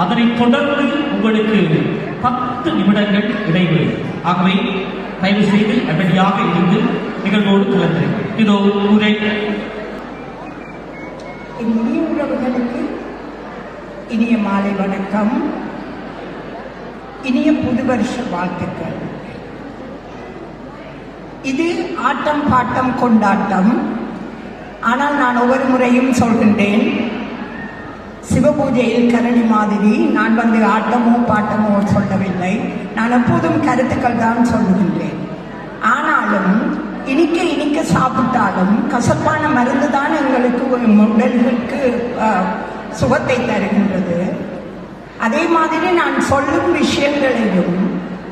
அதனைத் தொடர்ந்து உங்களுக்கு 10 நிமிடங்கள் இடைவெளி. ஆகவே தயவு செய்து அமைதியாக இருந்து நிகழ்வோடு கலந்திருங்கள். இதோ உரை. இனிய உறவுகளுக்கு இனிய மாலை வணக்கம், இனிய புது வருஷ வாழ்த்துக்கள். இது ஆட்டம் பாட்டம் கொண்டாட்டம். ஆனால் நான் ஒவ்வொரு முறையும் சொல்கின்றேன், சிவபூஜையில் கரணி மாதிரி நான் வந்து ஆட்டமோ பாட்டமோ சொல்லவில்லை. நான் எப்போதும் கருத்துக்கள் தான் சொல்லுகின்றேன். ஆனாலும் இனிக்க இனிக்க சாப்பிட்டாலும் கசப்பான மருந்து தான் எங்களுக்கு உடல்களுக்கு சுகத்தை தருகின்றது. அதே மாதிரி நான் சொல்லும் விஷயங்களையும்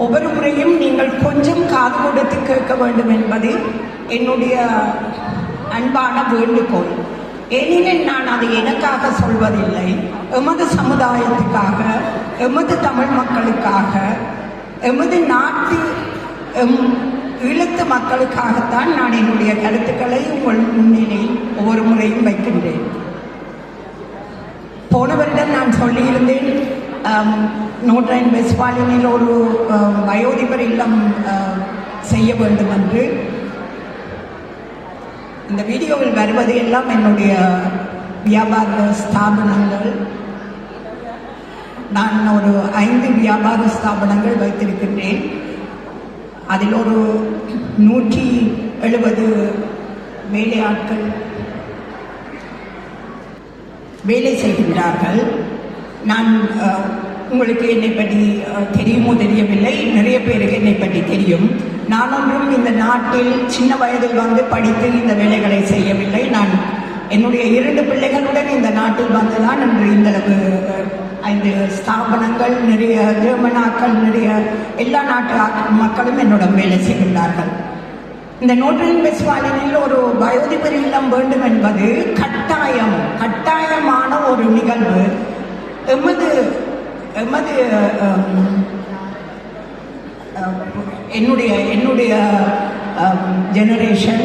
ஒவ்வொரு முறையும் நீங்கள் கொஞ்சம் காது கொடுத்து கேட்க வேண்டும் என்பது என்னுடைய அன்பான வேண்டுகோள். ஏனெனில் நான் அதை எனக்காக சொல்வதில்லை, எமது சமுதாயத்துக்காக, எமது தமிழ் மக்களுக்காக, எமது நாட்டு ஈழத்து மக்களுக்காகத்தான் நான் என்னுடைய கருத்துக்களை உங்கள் முன்னிலையில் ஒவ்வொரு முறையும் வைக்கின்றேன். போன வருடம் நான் சொல்லியிருந்தேன், நோட்ரைன் வெஸ்பாலினில் ஒரு வயோதிபர் இல்லம் செய்ய வேண்டும் என்று. இந்த வீடியோவில் வருவது எல்லாம் என்னுடைய வியாபார ஸ்தாபனங்கள். நான் ஒரு 5 வியாபார ஸ்தாபனங்கள் வைத்திருக்கின்றேன். அதில் ஒரு 170 வேலையாட்கள் வேலை செய்கின்றார்கள். நான் உங்களுக்கு என்னை பற்றி தெரியுமோ தெரியவில்லை, நிறைய பேருக்கு என்னை பற்றி தெரியும். நான் ஒன்றும் இந்த நாட்டில் சின்ன வயதில் வந்து படித்து இந்த வேலைகளை செய்யவில்லை. நான் என்னுடைய 2 பிள்ளைகளுடன் இந்த நாட்டில் வந்துதான் இன்று இந்தளவு 5 ஸ்தாபனங்கள், நிறைய ஜெர்மனாக்கள், நிறைய எல்லா நாட்டு மக்களும் என்னுடன் வேலை செய்கின்றார்கள். இந்த நோட்ரைன் வெஸ்பாலினில் ஒரு வயோதிபர் இல்லம் வேண்டும் என்பது கட்டாயமான ஒரு நிகழ்வு. என்னுடைய ஜெனரேஷன்,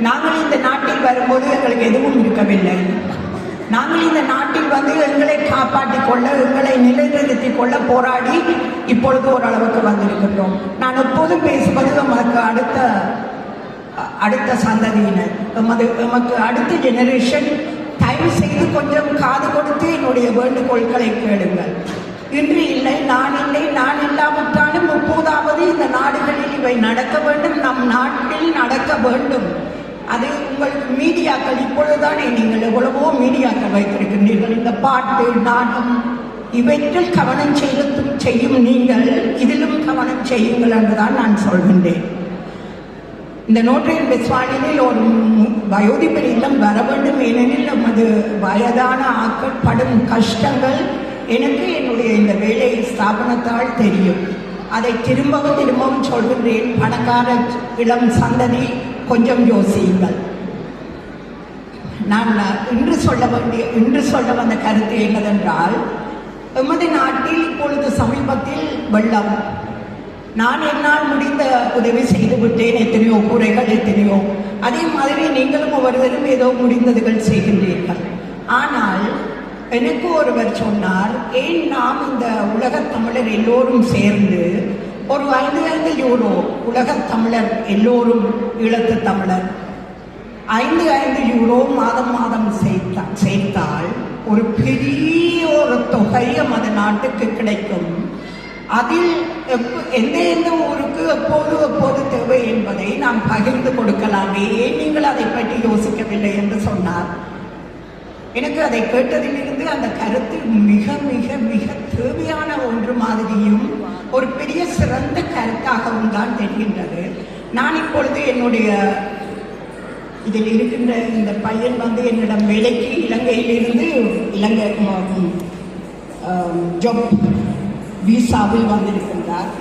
நாங்கள் இந்த நாட்டில் வரும்போது எங்களுக்கு எதுவும் இருக்கவில்லை. நாங்கள் இந்த நாட்டில் வந்து எங்களை காப்பாற்றிக் கொள்ள, எங்களை நிலைநிறுத்திக் கொள்ள போராடி இப்பொழுது ஓரளவுக்கு வந்திருக்கின்றோம். நான் எப்போதும் பேசுவது நமக்கு அடுத்த சந்ததியினர், எமக்கு அடுத்த ஜெனரேஷன், தயவு செய்து கொஞ்சம் காது கொடுத்து என்னுடைய வேண்டுகோள்களை கேளுங்கள். இன்று இல்லை, நான் இல்லாவிட்டாலும் எப்போதாவது இந்த நாடுகளில் இவை நடக்க வேண்டும், நம் நாட்டில் நடக்க வேண்டும். அது உங்களுக்கு மீடியாக்கள், இப்பொழுதுதானே நீங்கள் எவ்வளவோ மீடியாக்கள் வைத்திருக்கின்றீர்கள். இந்த பாட்டு, நாடகம் இவற்றில் கவனம் செய்யும் நீங்கள் இதிலும் கவனம் செய்யுங்கள் என்றுதான் நான் சொல்கின்றேன். இந்த நோட்ரைன் வெஸ்பாலினில் ஒரு வயோதிபர் இல்லம் வர வேண்டும். ஏனெனில் நமது வயதான ஆக்கள் படும் கஷ்டங்கள் எனக்கு என்னுடைய இந்த வேலை ஸ்தாபனத்தால் தெரியும். அதை திரும்பவும் சொல்கின்றேன். பணக்கார இளம் சந்ததி கொஞ்சம் யோசியுங்கள். நான் இன்று சொல்ல வந்த கருத்து என்னதென்றால், எமது நாட்டில் இப்பொழுது சமீபத்தில் வெள்ளம். நான் என்னால் முடிந்த உதவி செய்து விட்டேன். எத்தனையோ கூரைகள், எத்தனையோ. அதே மாதிரி நீங்களும் ஒவ்வொருவரும் ஏதோ முடிந்ததுகள் செய்கின்றீர்கள். ஆனால் எனக்கு ஒருவர் சொன்னார், ஏன் நாம் இந்த உலகத் தமிழர் எல்லோரும் சேர்ந்து ஒரு 5 யூரோ, உலகத் தமிழர் எல்லோரும், ஈழத்து தமிழர் 5 யூரோ மாதம் சேர்த்தால் ஒரு பெரிய ஒரு தொகை நமது நாட்டுக்கு கிடைக்கும். அதில் எந்த ஊருக்கு எப்போது தேவை என்பதை நாம் பகிர்ந்து கொடுக்கலாமே, நீங்கள் அதை பற்றி யோசிக்கவில்லை என்று சொன்னார். எனக்கு அதை கேட்டதிலிருந்து அந்த கருத்து மிக மிக மிக தேவையான ஒன்று மாதிரியும் ஒரு பெரிய சிறந்த கருத்தாகவும் தான் தெரிகின்றது. நான் இப்பொழுது என்னுடைய இதில் இருக்கின்ற இந்த பையன் வந்து என்னிடம் வேலைக்கு இலங்கையிலிருந்து ஜாப் விசாவில் வந்திருக்கின்றார்.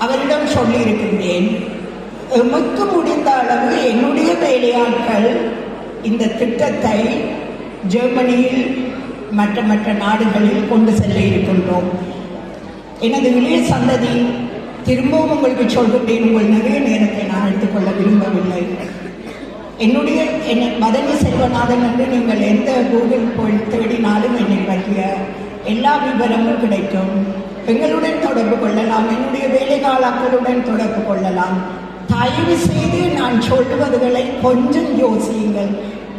அவரிடம் சொல்லியிருக்கின்றேன், எமக்கு முடிந்த அளவு என்னுடைய வேலையாட்கள் இந்த திட்டத்தை ஜெர்மனியில் மற்ற நாடுகளில் கொண்டு செல்ல இருக்கின்றோம். எனது இளைய சந்ததி, திரும்பவும் உங்களுக்கு சொல்கின்றேன், உங்கள் நிறைய நேரத்தை நான் எடுத்துக்கொள்ள விரும்பவில்லை. என்னை மதனி செல்வநாதன் என்று நீங்கள் எந்த கூகுள் போய் தேடினாலும் என்னை பற்றிய எல்லா விவரமும் கிடைக்கும். எங்களுடன் தொடர்பு கொள்ளலாம், என்னுடைய வேலைகாலாக்களுடன் தொடர்பு கொள்ளலாம். தயவு செய்து நான் சொல்லுவதுகளை கொஞ்சம் யோசியுங்கள்.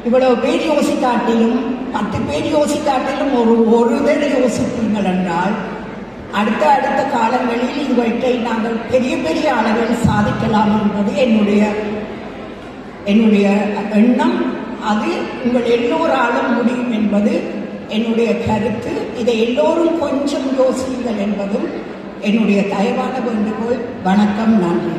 இவ்வளவு பேர் யோசிக்காட்டிலும் 10 பேர் யோசிக்காட்டிலும் ஒருவர் யோசித்தீர்கள் என்றால் அடுத்த காலங்களில் இவற்றை நாங்கள் பெரிய பெரிய அளவில் சாதிக்கலாம் என்பது என்னுடைய எண்ணம். அது உங்கள் எல்லோராலும் முடியும் என்பது என்னுடைய கருத்து. இதை எல்லோரும் கொஞ்சம் யோசியுங்கள் என்பதும் என்னுடைய தயவான வேண்டுகோள். வணக்கம், நன்றி.